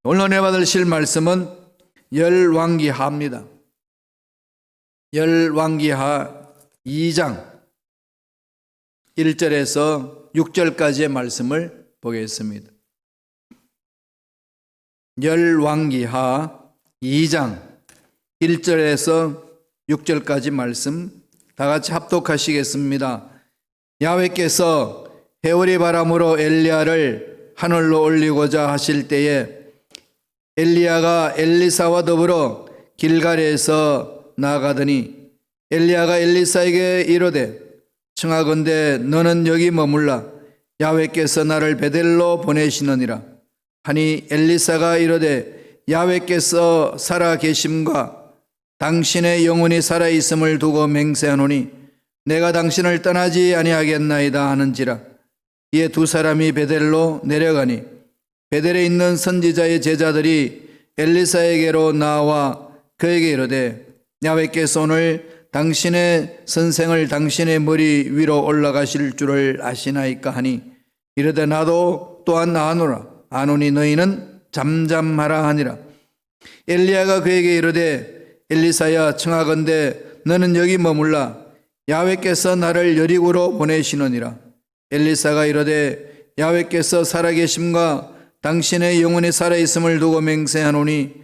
오늘 은혜 받으실 말씀은 열왕기하입니다. 열왕기하 2장 1절에서 6절까지의 말씀을 보겠습니다. 열왕기하 2장 1절에서 6절까지 말씀 다 같이 합독하시겠습니다. 야훼께서 해오리 바람으로 엘리야를 하늘로 올리고자 하실 때에 엘리야가 엘리사와 더불어 길갈에서 나아가더니 엘리야가 엘리사에게 이르되 청하건대 너는 여기 머물라 야훼께서 나를 베델로 보내시느니라 하니 엘리사가 이르되 야훼께서 살아 계심과 당신의 영혼이 살아 있음을 두고 맹세하노니 내가 당신을 떠나지 아니하겠나이다 하는지라. 이에 두 사람이 베델로 내려가니 베델에 있는 선지자의 제자들이 엘리사에게로 나와 그에게 이르되 야훼께서 오늘 당신의 선생을 당신의 머리 위로 올라가실 줄을 아시나이까 하니 이르되 나도 또한 아노라. 아노니 너희는 잠잠하라 하니라. 엘리야가 그에게 이르되 엘리사야 청하건대 너는 여기 머물라 야훼께서 나를 여리고로 보내시느니라. 엘리사가 이르되 야훼께서 살아계심과 당신의 영혼이 살아있음을 두고 맹세하노니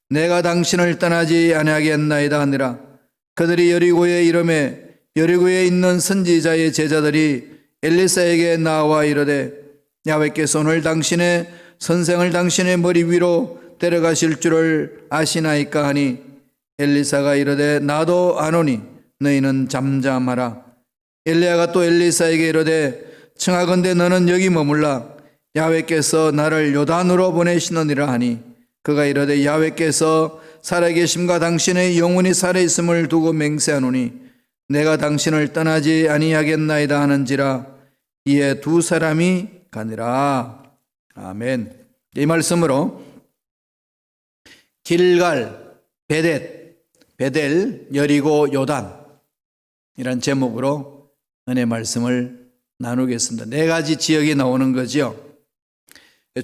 내가 당신을 떠나지 아니하겠나이다 하니라. 그들이 여리고에 이르매 여리고에 있는 선지자의 제자들이 엘리사에게 나와 이르되 야훼께서 오늘 당신의 선생을 당신의 머리 위로 데려가실 줄을 아시나이까 하니 엘리사가 이르되 나도 아노니 너희는 잠잠하라. 엘리야가 또 엘리사에게 이르되 청하건대 너는 여기 머물라 야훼께서 나를 요단으로 보내시느니라 하니 그가 이르되 야훼께서 살아계심과 당신의 영혼이 살아있음을 두고 맹세하노니 내가 당신을 떠나지 아니하겠나이다 하는지라. 이에 두 사람이 가니라. 아멘. 이 말씀으로 길갈, 베델, 여리고, 요단 이란 제목으로 은혜 말씀을 나누겠습니다. 네 가지 지역이 나오는 거죠.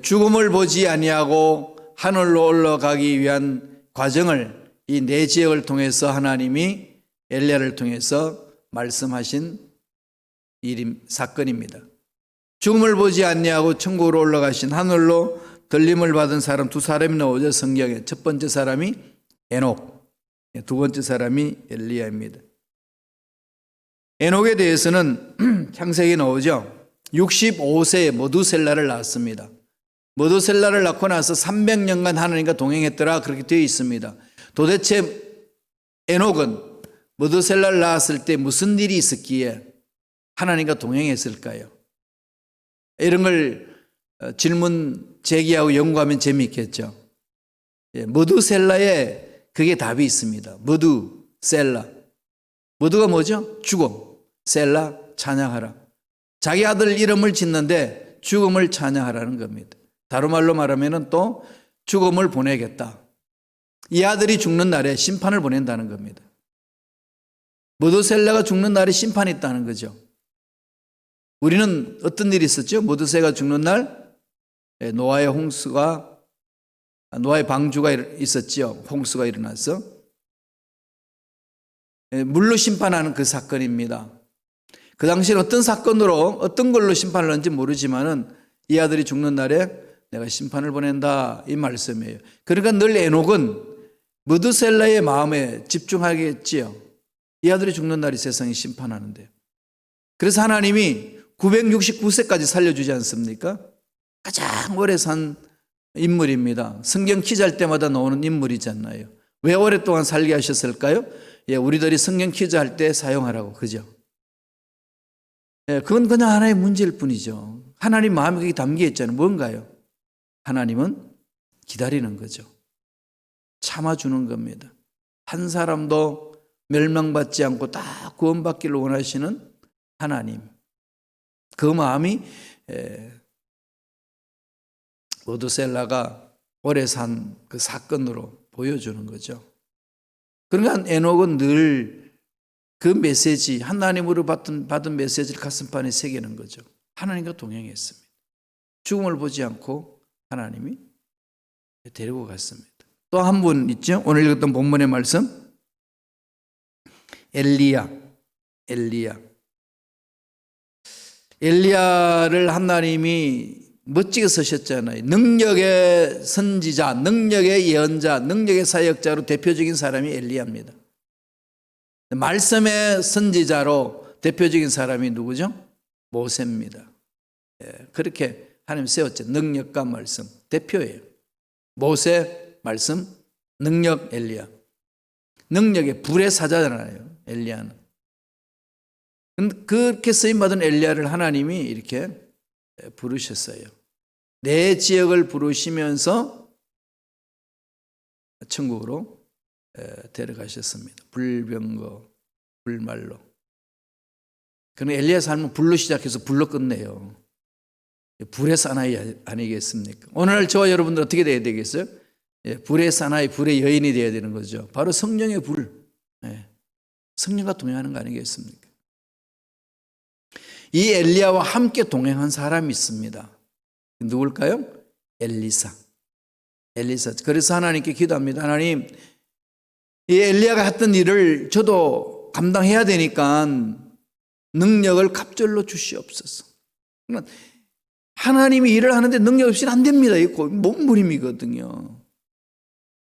죽음을 보지 아니하고 하늘로 올라가기 위한 과정을 이 네 지역을 통해서 하나님이 엘리야를 통해서 말씀하신 사건입니다. 죽음을 보지 아니하고 천국으로 올라가신 하늘로 들림을 받은 사람 두 사람이 나오죠. 성경에 첫 번째 사람이 에녹, 두 번째 사람이 엘리야입니다. 에녹에 대해서는 창세기 나오죠. 65세에 모두셀라를 낳았습니다. 모두셀라를 낳고 나서 300년간 하나님과 동행했더라 그렇게 되어 있습니다. 도대체 에녹은 모두셀라를 낳았을 때 무슨 일이 있었기에 하나님과 동행했을까요? 이런 걸 질문 제기하고 연구하면 재미있겠죠. 모두셀라에 그게 답이 있습니다. 모두셀라. 모두가 뭐죠? 죽음. 셀라, 찬양하라. 자기 아들 이름을 짓는데 죽음을 찬양하라는 겁니다. 다른 말로 말하면 또 죽음을 보내겠다. 이 아들이 죽는 날에 심판을 보낸다는 겁니다. 모두셀라가 죽는 날에 심판이 있다는 거죠. 우리는 어떤 일이 있었죠? 모두셀라가 죽는 날 노아의 방주가 있었죠. 홍수가 일어나서 물로 심판하는 그 사건입니다. 그 당시에 어떤 사건으로 어떤 걸로 심판을 하는지 모르지만은 이 아들이 죽는 날에 내가 심판을 보낸다 이 말씀이에요. 그러니까 늘 에녹은 무드셀라의 마음에 집중하겠지요. 이 아들이 죽는 날이 세상이 심판하는데. 그래서 하나님이 969세까지 살려주지 않습니까? 가장 오래 산 인물입니다. 성경 퀴즈할 때마다 나오는 인물이잖아요. 왜 오랫동안 살게 하셨을까요? 우리들이 성경 퀴즈할 때 사용하라고, 그죠? 그건 그냥 하나의 문제일 뿐이죠. 하나님 마음이 거기 담겨 있잖아요. 뭔가요? 하나님은 기다리는 거죠. 참아주는 겁니다. 한 사람도 멸망받지 않고 다 구원받기를 원하시는 하나님. 그 마음이 모두셀라가 오래 산 그 사건으로 보여주는 거죠. 그러니까 에녹은 늘 그 메시지, 하나님으로 받은 메시지를 가슴판에 새기는 거죠. 하나님과 동행했습니다. 죽음을 보지 않고 하나님이 데리고 갔습니다. 또 한 분 있죠? 오늘 읽었던 본문의 말씀. 엘리야를 하나님이 멋지게 쓰셨잖아요. 능력의 선지자, 능력의 예언자, 능력의 사역자로 대표적인 사람이 엘리야입니다. 말씀의 선지자로 대표적인 사람이 누구죠? 모세입니다. 그렇게 하나님 세웠죠. 능력과 말씀 대표예요. 모세, 말씀, 능력, 엘리야. 능력의 불의 사자잖아요, 엘리야는. 그렇게 쓰임받은 엘리야를 하나님이 이렇게 부르셨어요. 내 지역을 부르시면서 천국으로 데려가셨습니다. 불병거, 불말로. 그럼 엘리야 삶은 불로 시작해서 불로 끝내요. 불의 사나이 아니겠습니까? 오늘 저와 여러분들 어떻게 돼야 되겠어요? 불의 사나이, 불의 여인이 되어야 되는 거죠. 바로 성령의 불. 성령과 동행하는 거 아니겠습니까? 이 엘리야와 함께 동행한 사람이 있습니다. 누굴까요? 엘리사. 그래서 하나님께 기도합니다. 하나님, 이 엘리야가 했던 일을 저도 감당해야 되니까 능력을 갑절로 주시옵소서. 하나님이 일을 하는데 능력 없이는 안 됩니다. 이거 몸부림이거든요.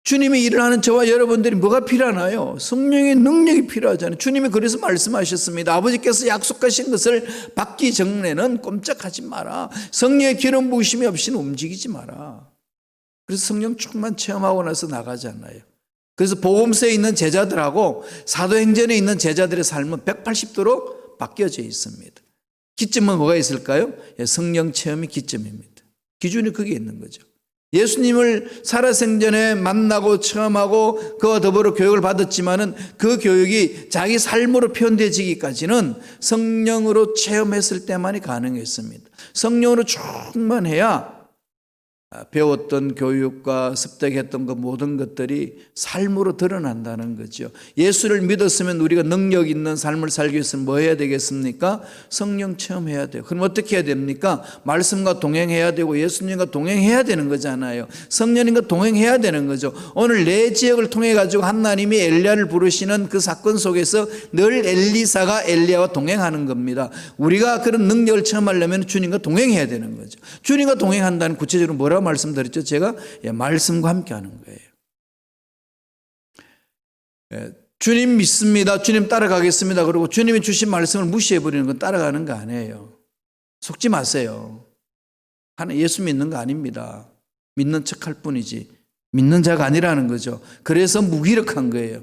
주님이 일을 하는 저와 여러분들이 뭐가 필요하나요? 성령의 능력이 필요하잖아요. 주님이 그래서 말씀하셨습니다. 아버지께서 약속하신 것을 받기 전에는 꼼짝하지 마라. 성령의 기름 부으심이 없이는 움직이지 마라. 그래서 성령 충만 체험하고 나서 나가잖아요. 그래서 복음서에 있는 제자들하고 사도행전에 있는 제자들의 삶은 180도로 바뀌어져 있습니다. 기점은 뭐가 있을까요? 성령 체험이 기점입니다. 기준이 그게 있는 거죠. 예수님을 살아생전에 만나고 체험하고 그와 더불어 교육을 받았지만은 그 교육이 자기 삶으로 표현되지기까지는 성령으로 체험했을 때만이 가능했습니다. 성령으로 충만해야 배웠던 교육과 습득했던 그 모든 것들이 삶으로 드러난다는 거죠. 예수를 믿었으면 우리가 능력 있는 삶을 살기 위해서는 뭐 해야 되겠습니까? 성령 체험해야 돼요. 그럼 어떻게 해야 됩니까? 말씀과 동행해야 되고 예수님과 동행해야 되는 거잖아요. 성령님과 동행해야 되는 거죠. 오늘 내 지역을 통해 가지고 하나님이 엘리야를 부르시는 그 사건 속에서 늘 엘리사가 엘리야와 동행하는 겁니다. 우리가 그런 능력을 체험하려면 주님과 동행해야 되는 거죠. 주님과 동행한다는 구체적으로 뭐라고 말씀드렸죠? 제가 말씀과 함께 하는 거예요. 주님 믿습니다. 주님 따라가겠습니다. 그리고 주님이 주신 말씀을 무시해버리는 건 따라가는 거 아니에요. 속지 마세요. 예수 믿는 거 아닙니다. 믿는 척할 뿐이지 믿는 자가 아니라는 거죠. 그래서 무기력한 거예요.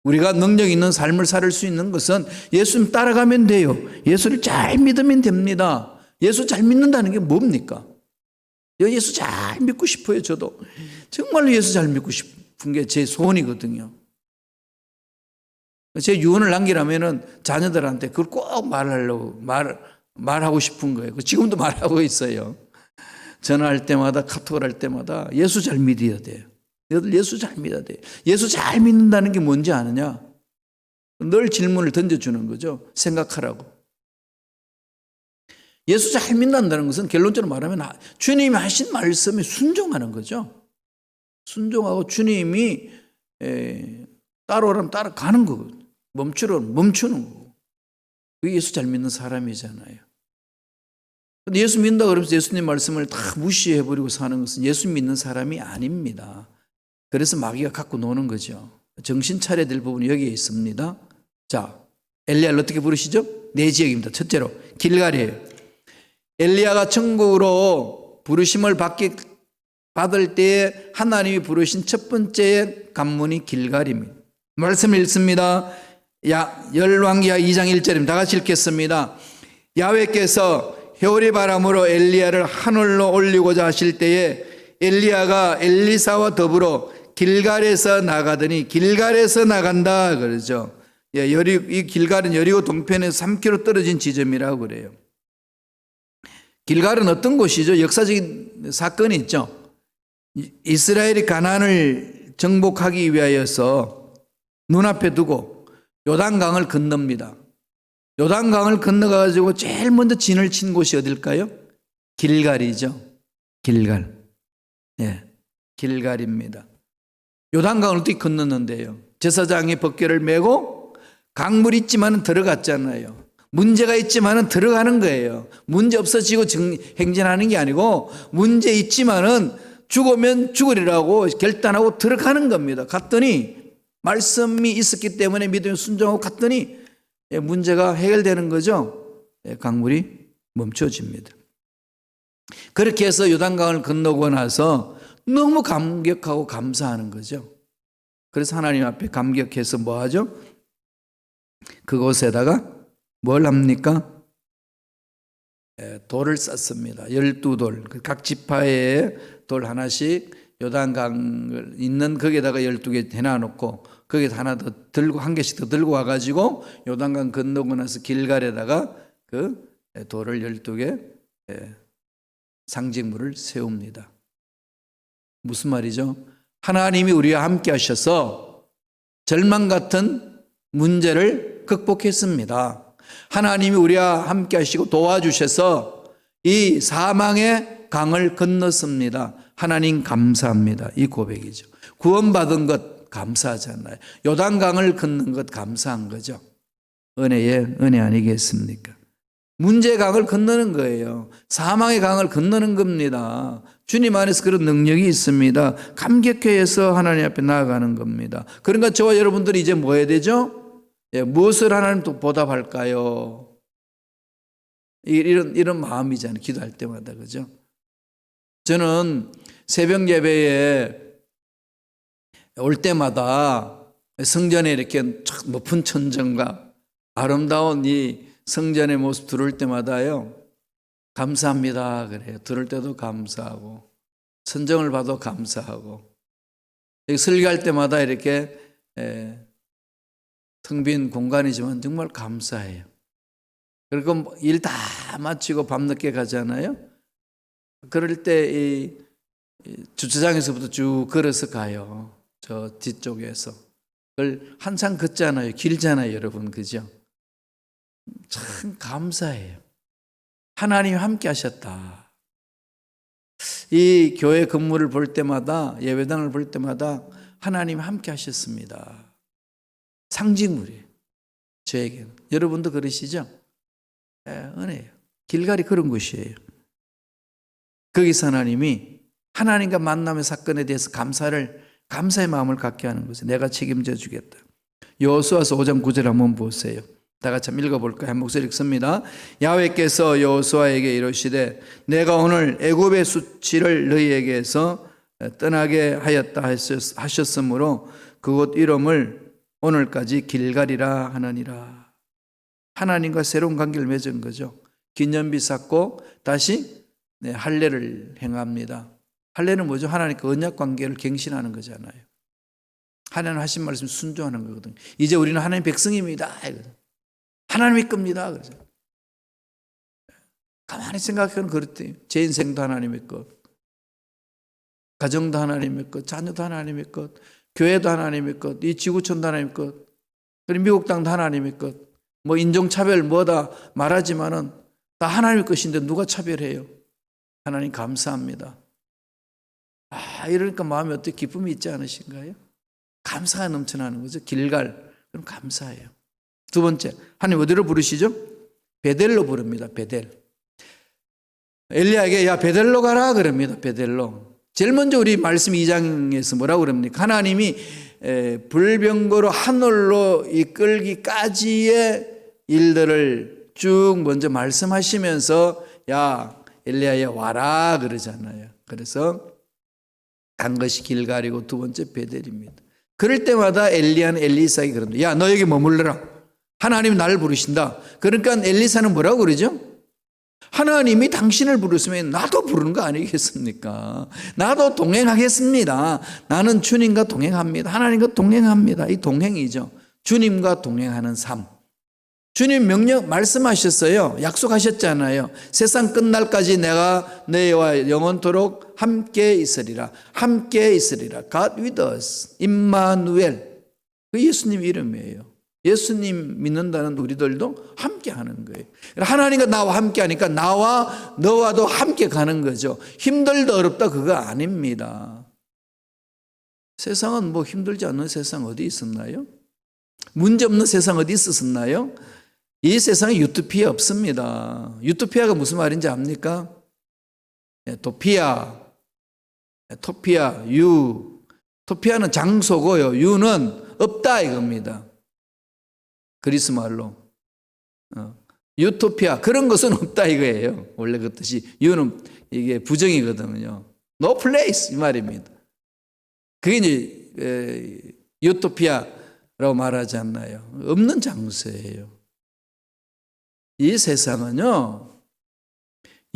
우리가 능력 있는 삶을 살 수 있는 것은 예수님 따라가면 돼요. 예수를 잘 믿으면 됩니다. 예수 잘 믿는다는 게 뭡니까? 예수 잘 믿고 싶어요. 저도 정말로 예수 잘 믿고 싶은 게 제 소원이거든요. 제 유언을 남기라면은 자녀들한테 그걸 꼭 말하고 싶은 거예요. 지금도 말하고 있어요. 전화할 때마다 카톡을 할 때마다 예수 잘 믿어야 돼요. 너희들 예수 잘 믿어야 돼요. 예수 잘 믿는다는 게 뭔지 아느냐? 늘 질문을 던져주는 거죠. 생각하라고. 예수 잘 믿는다는 것은 결론적으로 말하면 주님이 하신 말씀에 순종하는 거죠. 순종하고 주님이 따라오라면 따라가는 거거든요. 멈추라면 멈추는 거고. 그게 예수 잘 믿는 사람이잖아요. 근데 예수 믿는다 그러면서 예수님 말씀을 다 무시해버리고 사는 것은 예수 믿는 사람이 아닙니다. 그래서 마귀가 갖고 노는 거죠. 정신 차려야 될 부분이 여기에 있습니다. 자, 엘리야를 어떻게 부르시죠? 네 지역입니다. 첫째로 길갈이에요. 엘리야가 천국으로 부르심을 받을 때에 하나님이 부르신 첫 번째 관문이 길갈입니다. 말씀 읽습니다. 열왕기하 2장 1절입니다. 다 같이 읽겠습니다. 야훼께서 회오리 바람으로 엘리야를 하늘로 올리고자 하실 때에 엘리야가 엘리사와 더불어 길갈에서 나가더니 길갈에서 나간다 그러죠. 이 길갈은 여리고 동편에서 3km 떨어진 지점이라고 그래요. 길갈은 어떤 곳이죠? 역사적인 사건이 있죠. 이스라엘이 가나안을 정복하기 위하여서 눈앞에 두고 요단강을 건넙니다. 요단강을 건너가지고 제일 먼저 진을 친 곳이 어딜까요? 길갈이죠. 길갈. 길갈입니다. 요단강을 어떻게 건넜는데요? 제사장이 벗개를 메고 강물이 있지만 들어갔잖아요. 문제가 있지만 들어가는 거예요. 문제 없어지고 행진하는 게 아니고 문제 있지만은 죽으면 죽으리라고 결단하고 들어가는 겁니다. 갔더니 말씀이 있었기 때문에 믿음에 순종하고 갔더니 문제가 해결되는 거죠. 강물이 멈춰집니다. 그렇게 해서 요단강을 건너고 나서 너무 감격하고 감사하는 거죠. 그래서 하나님 앞에 감격해서 뭐 하죠? 그곳에다가 뭘 합니까? 돌을 쌓습니다. 12돌. 각 지파에 돌 하나씩 요단강을 있는 거기에다가 12개 해놔놓고 거기에 하나 더 들고 한 개씩 더 들고 와가지고 요단강 건너고 나서 길갈에다가 그 돌을 12개 상징물을 세웁니다. 무슨 말이죠? 하나님이 우리와 함께 하셔서 절망 같은 문제를 극복했습니다. 하나님이 우리와 함께 하시고 도와주셔서 이 사망의 강을 건넜습니다. 하나님 감사합니다. 이 고백이죠. 구원받은 것 감사하잖아요. 요단강을 건넌 것 감사한 거죠. 은혜의 은혜 아니겠습니까? 문제의 강을 건너는 거예요. 사망의 강을 건너는 겁니다. 주님 안에서 그런 능력이 있습니다. 감격해서 하나님 앞에 나아가는 겁니다. 그러니까 저와 여러분들이 이제 뭐 해야 되죠? 무엇을 하나님 또 보답할까요? 이런 마음이잖아요. 기도할 때마다, 그죠? 저는 새벽 예배에 올 때마다 성전에 이렇게 높은 천정과 아름다운 이 성전의 모습 들을 때마다요, 감사합니다 그래요. 들을 때도 감사하고 선정을 봐도 감사하고 설교할 때마다 이렇게 텅 빈 공간이지만 정말 감사해요. 그리고 일 다 마치고 밤늦게 가잖아요. 그럴 때 이 주차장에서부터 쭉 걸어서 가요. 저 뒤쪽에서. 그걸 한참 걷잖아요. 길잖아요, 여러분. 그죠? 참 감사해요. 하나님이 함께 하셨다. 이 교회 건물을 볼 때마다, 예배당을 볼 때마다 하나님이 함께 하셨습니다. 상징물이에요. 저에게는. 여러분도 그러시죠? 은혜예요. 길갈이 그런 곳이에요. 거기서 하나님이 하나님과 만남의 사건에 대해서 감사의 마음을 갖게 하는 거죠. 내가 책임져 주겠다. 여호수아서 5장 9절 한번 보세요. 다 같이 한번 읽어볼까요? 한 목소리 읽습니다. 야훼께서 여호수아에게 이르시되 내가 오늘 애굽의 수치를 너희에게서 떠나게 하였다 하셨으므로 그곳 이름을 오늘까지 길갈이라 하느니라. 하나님과 새로운 관계를 맺은 거죠. 기념비 쌓고 다시 할례를 행합니다. 할례는 뭐죠? 하나님과 언약 관계를 갱신하는 거잖아요. 하나님 하신 말씀 순종하는 거거든요. 이제 우리는 하나님 백성입니다. 하나님의 겁니다. 그러죠. 가만히 생각하면 그렇대요. 제 인생도 하나님의 것, 가정도 하나님의 것, 자녀도 하나님의 것, 교회도 하나님의 것, 이 지구촌도 하나님의 것, 그리고 미국 땅도 하나님의 것. 뭐 인종차별 뭐다 말하지만은 다 하나님의 것인데 누가 차별해요? 하나님 감사합니다. 이러니까 마음에 어떻게 기쁨이 있지 않으신가요? 감사가 넘쳐나는 거죠. 길갈. 그럼 감사해요. 두 번째, 하나님 어디로 부르시죠? 베델로 부릅니다. 베델. 엘리야에게 야 베델로 가라 그럽니다. 베델로. 제일 먼저 우리 말씀 2장에서 뭐라고 그럽니까? 하나님이 불병거로 하늘로 이끌기까지의 일들을 쭉 먼저 말씀하시면서 야 엘리야야 와라 그러잖아요. 그래서 간 것이 길갈이고 두 번째 베델입니다. 그럴 때마다 엘리야는 엘리사에게 그럽니다. 야 너 여기 머물러라. 하나님이 나를 부르신다. 그러니까 엘리사는 뭐라고 그러죠? 하나님이 당신을 부르시면 나도 부르는 거 아니겠습니까? 나도 동행하겠습니다. 나는 주님과 동행합니다. 하나님과 동행합니다. 이 동행이죠. 주님과 동행하는 삶. 주님 명령 말씀하셨어요. 약속하셨잖아요. 세상 끝날까지 내가 너희와 영원토록 함께 있으리라. 함께 있으리라. God with us. 임마누엘. 그 예수님 이름이에요. 예수님 믿는다는 우리들도 함께 하는 거예요. 하나님과 나와 함께 하니까 나와 너와도 함께 가는 거죠. 힘들다 어렵다 그거 아닙니다. 세상은 뭐 힘들지 않는 세상 어디 있었나요? 문제 없는 세상 어디 있었나요? 이 세상에 유토피아 없습니다. 유토피아가 무슨 말인지 압니까? 도피아, 토피아, 토피아는 장소고요. 유는 없다 이겁니다. 그리스 말로. 유토피아, 그런 것은 없다 이거예요. 원래 그 뜻이. 유는 이게 부정이거든요. No place 이 말입니다. 그게 이제 유토피아라고 말하지 않나요? 없는 장소예요. 이 세상은요,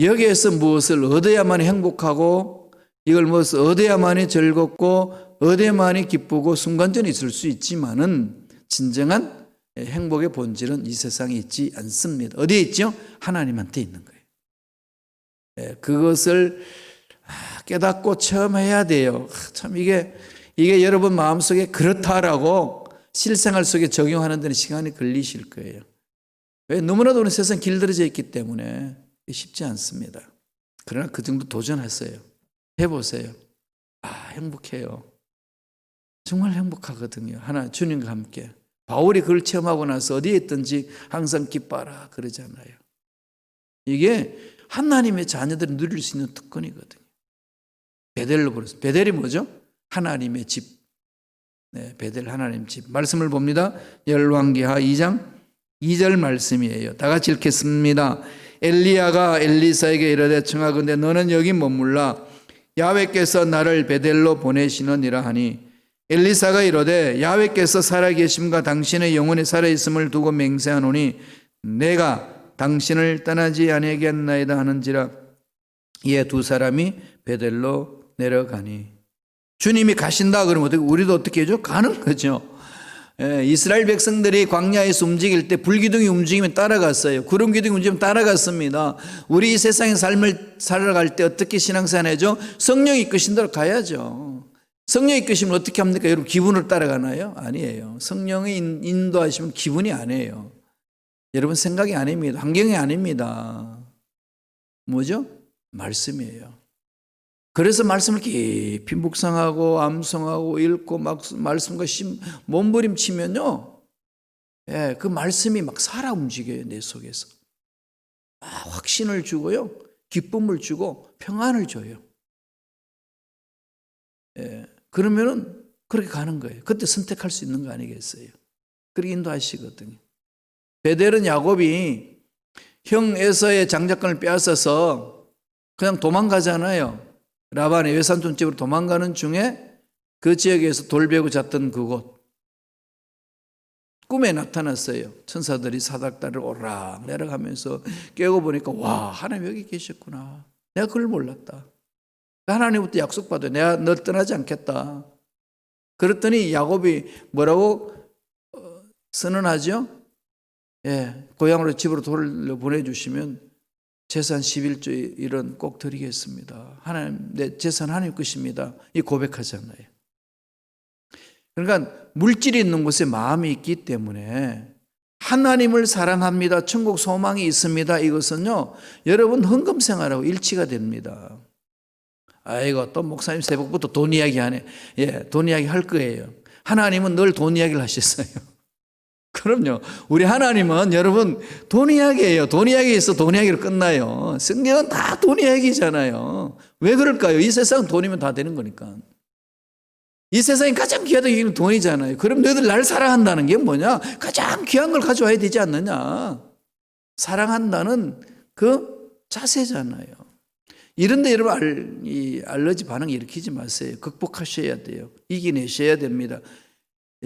여기에서 무엇을 얻어야만이 행복하고, 이걸 무엇을 얻어야만이 즐겁고, 얻어야만이 기쁘고, 순간적으로 있을 수 있지만은, 진정한 행복의 본질은 이 세상에 있지 않습니다. 어디에 있죠? 하나님한테 있는 거예요. 그것을 깨닫고 처음 해야 돼요. 참 이게 여러분 마음속에 그렇다라고 실생활 속에 적용하는 데는 시간이 걸리실 거예요. 왜? 너무나도 우리 세상 길들여져 있기 때문에 쉽지 않습니다. 그러나 그 정도 도전하세요. 해보세요. 행복해요. 정말 행복하거든요. 주님과 함께. 바울이 그걸 체험하고 나서 어디에 있든지 항상 기뻐하라 그러잖아요. 이게 하나님의 자녀들이 누릴 수 있는 특권이거든요. 베델로 부르습니다. 베델이 뭐죠? 하나님의 집. 베델 하나님 집. 말씀을 봅니다. 열왕기하 2장 2절 말씀이에요. 다 같이 읽겠습니다. 엘리야가 엘리사에게 이르되 청하건대 너는 여기 머물라. 야훼께서 나를 베델로 보내시느니라 하니 엘리사가 이르되 야훼께서 살아계심과 당신의 영혼이 살아있음을 두고 맹세하노니 내가 당신을 떠나지 아니하겠나이다 하는지라. 이에 두 사람이 베델로 내려가니. 주님이 가신다 그러면 우리도 어떻게 해줘? 가는 거죠. 이스라엘 백성들이 광야에서 움직일 때 불기둥이 움직이면 따라갔어요. 구름 기둥이 움직이면 따라갔습니다. 우리 이 세상의 삶을 살아갈 때 어떻게 신앙생활 해죠? 성령이 이끄신 대로 가야죠. 성령이 이끄시면 어떻게 합니까? 여러분 기분으로 따라가나요? 아니에요. 성령이 인도하시면 기분이 아니에요. 여러분 생각이 아닙니다. 환경이 아닙니다. 뭐죠? 말씀이에요. 그래서 말씀을 깊이 묵상하고 암송하고 읽고 막 말씀과 몸부림치면요, 그 말씀이 막 살아 움직여요. 내 속에서 확신을 주고요, 기쁨을 주고 평안을 줘요. 그러면은 그렇게 가는 거예요. 그때 선택할 수 있는 거 아니겠어요? 그렇게 인도하시거든요. 베델은 야곱이 형 에서의 장자권을 빼앗아서 그냥 도망가잖아요. 라반의 외삼촌 집으로 도망가는 중에 그 지역에서 돌 베고 잤던 그곳 꿈에 나타났어요. 천사들이 사닥다리를 오르락 내려가면서 깨고 보니까 와, 하나님 여기 계셨구나. 내가 그걸 몰랐다. 하나님부터 약속받아. 내가 널 떠나지 않겠다. 그랬더니 야곱이 뭐라고 선언하죠? 고향으로 집으로 돌을 보내주시면 재산 11조 이런 꼭 드리겠습니다. 하나님, 내 재산 하나님 것입니다. 이 고백하잖아요. 그러니까 물질이 있는 곳에 마음이 있기 때문에 하나님을 사랑합니다. 천국 소망이 있습니다. 이것은요, 여러분 헌금 생활하고 일치가 됩니다. 아이고, 또 목사님 새벽부터 돈 이야기 하네. 돈 이야기 할 거예요. 하나님은 늘 돈 이야기를 하셨어요. 그럼요. 우리 하나님은 여러분 돈 이야기예요. 돈 이야기에서 돈 이야기로 끝나요. 성경은 다 돈 이야기잖아요. 왜 그럴까요? 이 세상은 돈이면 다 되는 거니까. 이 세상에 가장 귀하다는 게 돈이잖아요. 그럼 너희들 날 사랑한다는 게 뭐냐? 가장 귀한 걸 가져와야 되지 않느냐? 사랑한다는 그 자세잖아요. 이런데 여러분 알러지 반응 일으키지 마세요. 극복하셔야 돼요. 이겨내셔야 됩니다.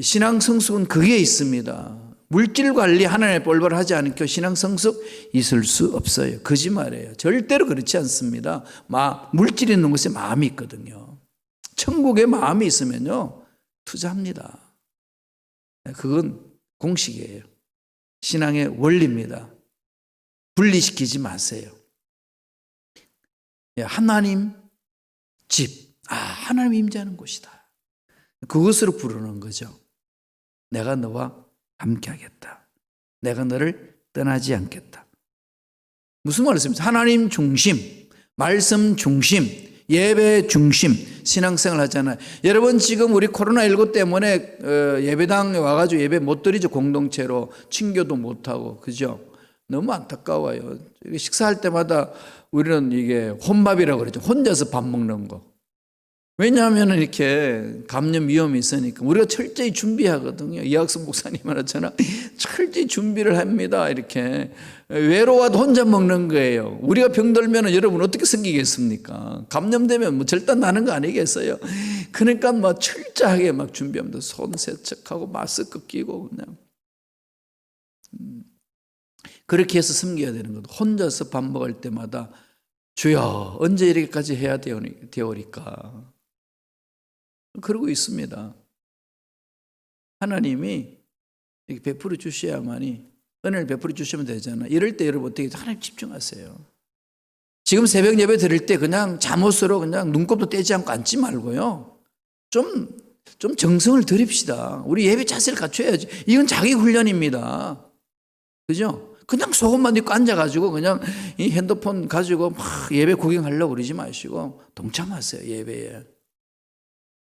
신앙 성숙은 그게 있습니다. 물질 관리 하나님의 볼벌 하지 않고 신앙 성숙 있을 수 없어요. 거짓말이에요. 절대로 그렇지 않습니다. 물질이 있는 곳에 마음이 있거든요. 천국에 마음이 있으면요, 투자합니다. 그건 공식이에요. 신앙의 원리입니다. 분리시키지 마세요. 하나님 집, 하나님 임재하는 곳이다. 그것으로 부르는 거죠. 내가 너와 함께 하겠다. 내가 너를 떠나지 않겠다. 무슨 말씀입니까? 하나님 중심, 말씀 중심, 예배 중심 신앙생활 하잖아요. 여러분 지금 우리 코로나19 때문에 예배당에 와가지고 예배 못 드리죠. 공동체로 친교도 못하고 그죠? 너무 안타까워요. 식사할 때마다 우리는 이게 혼밥이라고 그러죠. 혼자서 밥 먹는 거. 왜냐하면 이렇게 감염 위험이 있으니까 우리가 철저히 준비하거든요. 이학수 목사님은 하잖아. 철저히 준비를 합니다. 이렇게 외로워도 혼자 먹는 거예요. 우리가 병들면 여러분 어떻게 섬기겠습니까? 감염되면 뭐 절단 나는 거 아니겠어요? 그러니까 막 철저하게 막 준비합니다. 손 세척하고 마스크 끼고 그냥 그렇게 해서 섬겨야 되는 거죠. 혼자서 밥 먹을 때마다 주여 언제 이렇게까지 해야 되오리까? 그러고 있습니다. 하나님이 이렇게 베풀어 주셔야만이 은혜를 베풀어 주시면 되잖아. 이럴 때 여러분 어떻게 하나님 집중하세요. 지금 새벽 예배 드릴 때 그냥 잠옷으로 그냥 눈곱도 떼지 않고 앉지 말고요. 좀 정성을 들입시다. 우리 예배 자세를 갖춰야지. 이건 자기 훈련입니다. 그죠? 그냥 속옷만 입고 앉아가지고 그냥 이 핸드폰 가지고 막 예배 구경하려고 그러지 마시고 동참하세요. 예배에.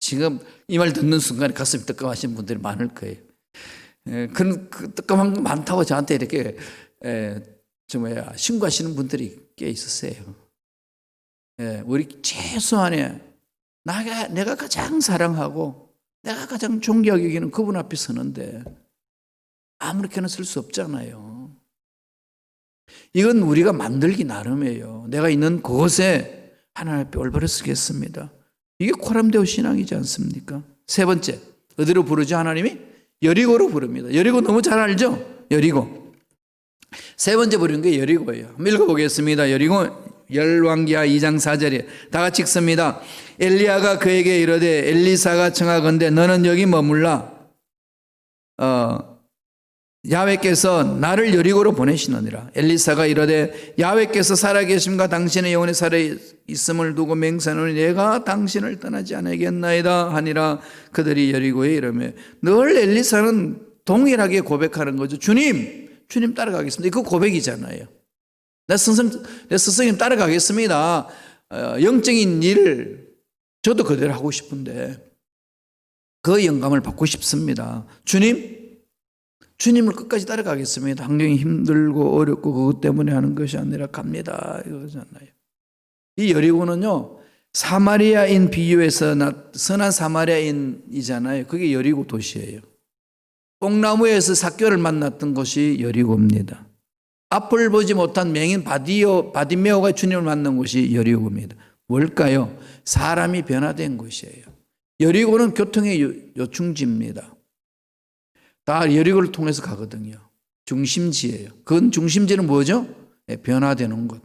지금 이 말 듣는 순간에 가슴이 뜨끔하신 분들이 많을 거예요. 그런 뜨끔한 거 많다고 저한테 이렇게 신고하시는 분들이 꽤 있으세요. 우리 최소한의 내가 가장 사랑하고 내가 가장 존경하게 여기는 그분 앞에 서는데 아무렇게나 쓸 수 없잖아요. 이건 우리가 만들기 나름이에요. 내가 있는 그곳에 하나님 앞에 올바로 서겠습니다. 이게 코람데오 신앙이지 않습니까? 세 번째, 어디로 부르죠 하나님이? 여리고로 부릅니다. 여리고 너무 잘 알죠? 여리고. 세 번째 부르는 게 여리고예요. 한번 읽어보겠습니다. 여리고 열왕기하 2장 4절에 다 같이 읽습니다. 엘리야가 그에게 이르되 엘리사가 청하건대 너는 여기 머물라. 야훼께서 나를 여리고로 보내시느니라. 엘리사가 이르되 야훼께서 살아계심과 당신의 영혼이 살아있음을 두고 맹세하노니 내가 당신을 떠나지 않겠나이다 하니라. 그들이 여리고에 이르매 늘 엘리사는 동일하게 고백하는 거죠. 주님 따라가겠습니다. 그 고백이잖아요. 내 스승님 따라가겠습니다. 영적인 일을 저도 그대로 하고 싶은데 그 영감을 받고 싶습니다. 주님을 끝까지 따라가겠습니다. 환경이 힘들고 어렵고 그것 때문에 하는 것이 아니라 갑니다. 이거잖아요. 이 여리고는요, 사마리아인 비유에서 선한 사마리아인이잖아요. 그게 여리고 도시예요. 뽕나무에서 삭교를 만났던 곳이 여리고입니다. 앞을 보지 못한 맹인 바디메오가 주님을 만난 곳이 여리고입니다. 뭘까요? 사람이 변화된 곳이에요. 여리고는 교통의 요충지입니다. 다 여리고를 통해서 가거든요. 중심지예요. 그건 중심지는 뭐죠? 변화되는 것.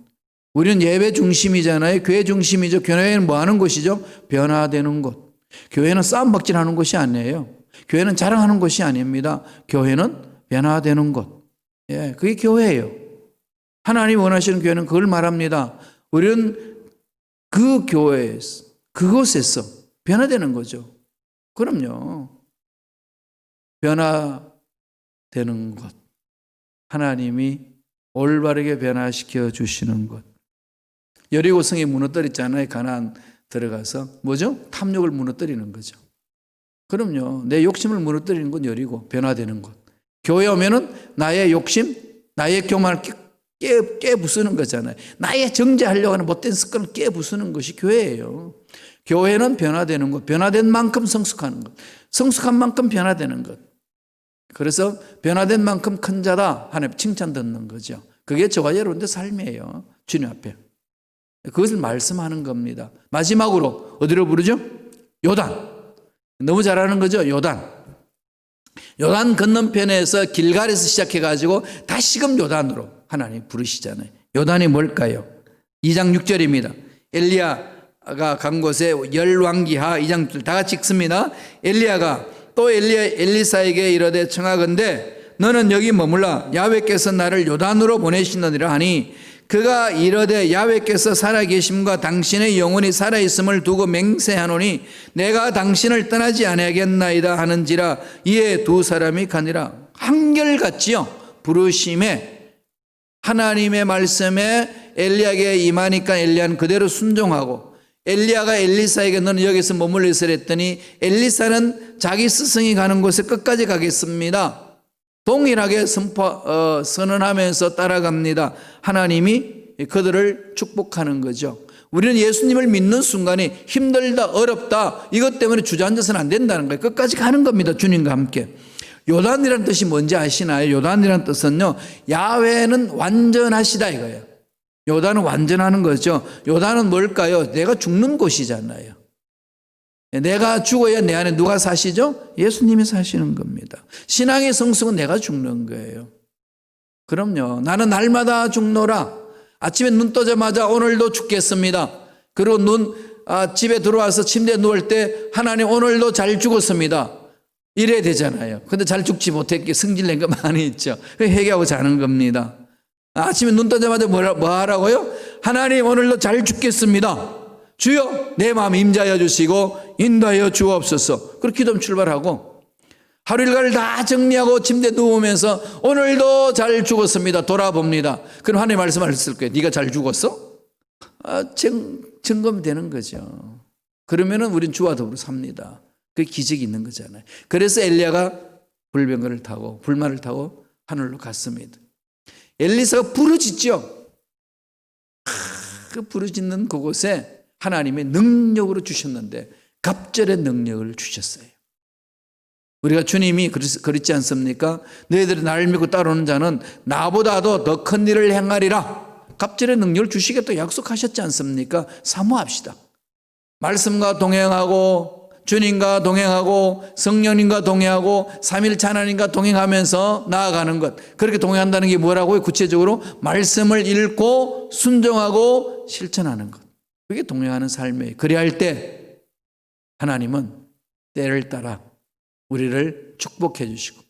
우리는 예배 중심이잖아요. 교회 중심이죠. 교회는 뭐 하는 곳이죠? 변화되는 곳. 교회는 싸움박질하는 곳이 아니에요. 교회는 자랑하는 곳이 아닙니다. 교회는 변화되는 곳. 그게 교회예요. 하나님이 원하시는 교회는 그걸 말합니다. 우리는 그 교회에서, 그곳에서 변화되는 거죠. 그럼요. 변화되는 것. 하나님이 올바르게 변화시켜 주시는 것. 여리고성이 무너뜨렸잖아요. 가나안 들어가서. 뭐죠? 탐욕을 무너뜨리는 거죠. 그럼요. 내 욕심을 무너뜨리는 건 여리고 변화되는 것. 교회 오면은 나의 욕심, 나의 교만을 깨부수는 거잖아요. 나의 정죄하려고 하는 못된 습관을 깨부수는 것이 교회예요. 교회는 변화되는 것. 변화된 만큼 성숙하는 것. 성숙한 만큼 변화되는 것. 그래서 변화된 만큼 큰 자다 하나님 칭찬 듣는 거죠. 그게 저와 여러분의 삶이에요. 주님 앞에. 그것을 말씀하는 겁니다. 마지막으로 어디로 부르죠? 요단. 너무 잘하는 거죠. 요단. 요단 건너편에서 길갈에서 시작해가지고 다시금 요단으로 하나님 부르시잖아요. 요단이 뭘까요? 2장 6절입니다. 엘리야가 간 곳에 열왕기하 2장 6절 다 같이 읽습니다. 엘리야가 또 엘리사에게 이르되 청하건대 너는 여기 머물라. 야훼께서 나를 요단으로 보내시느니라 하니 그가 이르되 야훼께서 살아계심과 당신의 영혼이 살아있음을 두고 맹세하노니 내가 당신을 떠나지 아니하겠나이다 하는지라. 이에 두 사람이 가니라. 한결같이요 부르심에 하나님의 말씀에 엘리야에게 임하니까 엘리야는 그대로 순종하고 엘리야가 엘리사에게 너는 여기서 머물러 있으라 했더니 엘리사는 자기 스승이 가는 곳에 끝까지 가겠습니다. 동일하게 선언하면서 따라갑니다. 하나님이 그들을 축복하는 거죠. 우리는 예수님을 믿는 순간에 힘들다, 어렵다, 이것 때문에 주저앉아서는 안 된다는 거예요. 끝까지 가는 겁니다. 주님과 함께. 요단이라는 뜻이 뭔지 아시나요? 요단이라는 뜻은요, 야훼는 완전하시다 이거예요. 요단은 완전하는 거죠. 요단은 뭘까요? 내가 죽는 곳이잖아요. 내가 죽어야 내 안에 누가 사시죠? 예수님이 사시는 겁니다. 신앙의 성숙은 내가 죽는 거예요. 그럼요. 나는 날마다 죽노라. 아침에 눈 뜨자마자 오늘도 죽겠습니다. 그리고 집에 들어와서 침대에 누울 때 하나님 오늘도 잘 죽었습니다. 이래야 되잖아요. 근데 잘 죽지 못했기에 승질낸 거 많이 있죠. 회개하고 자는 겁니다. 아침에 눈 뜨자마자 뭐 하라고요? 하나님 오늘도 잘 죽겠습니다. 주여 내 마음 임자하여 주시고 인도하여 주옵소서. 그렇게 기도하면 출발하고 하루 일과를 다 정리하고 침대에 누우면서 오늘도 잘 죽었습니다. 돌아봅니다. 그럼 하나님 말씀하셨을 거예요. 네가 잘 죽었어? 점검되는 거죠. 그러면은 우린 주와 더불어 삽니다. 그 기적이 있는 거잖아요. 그래서 엘리야가 불병거를 타고 불말을 타고 하늘로 갔습니다. 엘리사가 부르짖죠. 그 부르짖는 그곳에 하나님의 능력으로 주셨는데 갑절의 능력을 주셨어요. 우리가 주님이 그렇지 않습니까? 너희들이 나를 믿고 따르는 자는 나보다도 더 큰 일을 행하리라. 갑절의 능력을 주시겠다 약속하셨지 않습니까? 사모합시다. 말씀과 동행하고 주님과 동행하고 성령님과 동행하고 삼일체 하나님과 동행하면서 나아가는 것. 그렇게 동행한다는 게 뭐라고요? 구체적으로 말씀을 읽고 순종하고 실천하는 것. 그게 동행하는 삶이에요. 그래야 할 때 하나님은 때를 따라 우리를 축복해 주시고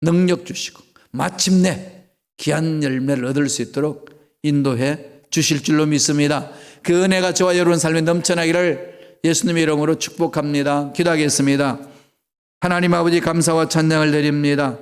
능력 주시고 마침내 귀한 열매를 얻을 수 있도록 인도해 주실 줄로 믿습니다. 그 은혜가 저와 여러분 삶에 넘쳐나기를 예수님의 이름으로 축복합니다. 기도하겠습니다. 하나님 아버지 감사와 찬양을 드립니다.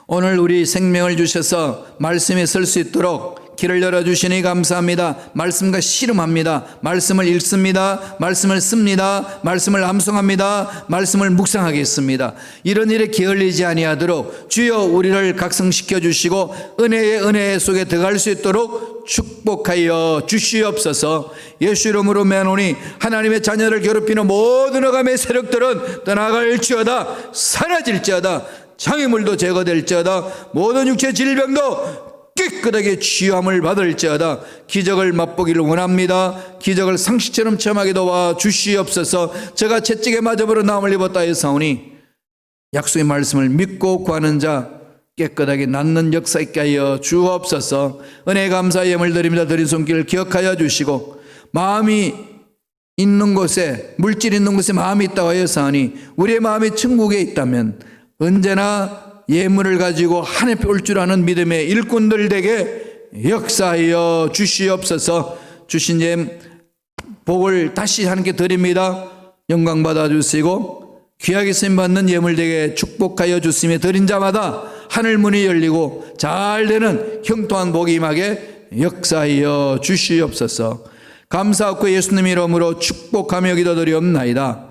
오늘 우리 생명을 주셔서 말씀에 설 수 있도록 길을 열어주시니 감사합니다. 말씀과 씨름합니다. 말씀을 읽습니다. 말씀을 씁니다. 말씀을 암송합니다. 말씀을 묵상하겠습니다. 이런 일에 게을리지 아니하도록 주여 우리를 각성시켜 주시고 은혜 속에 들어갈 수 있도록 축복하여 주시옵소서. 예수 이름으로 매노니 하나님의 자녀를 괴롭히는 모든 어감의 세력들은 떠나갈지어다. 사라질지어다. 장애물도 제거될지어다. 모든 육체 질병도 깨끗하게 치유함을 받을지어다. 기적을 맛보기를 원합니다. 기적을 상식처럼 체험하게 도와 주시옵소서. 제가 채찍에 맞아버려 나음을 입었다 하사오니 약속의 말씀을 믿고 구하는 자 깨끗하게 낫는 역사 있게 하여 주옵소서. 은혜 감사의 예물 드립니다. 드린 손길을 기억하여 주시고 마음이 있는 곳에 물질 있는 곳에 마음이 있다고 하여사오니 우리의 마음이 천국에 있다면 언제나 예물을 가지고 하늘에 올 줄 아는 믿음의 일꾼들 되게 역사하여 주시옵소서. 주신 예 복을 다시 하나님께 드립니다. 영광 받아주시고 귀하게 쓰임받는 예물 되게 축복하여 주시며 드린 자마다 하늘 문이 열리고 잘 되는 형통한 복이 임하게 역사하여 주시옵소서. 감사하고 예수님 이름으로 축복하며 기도드리옵나이다.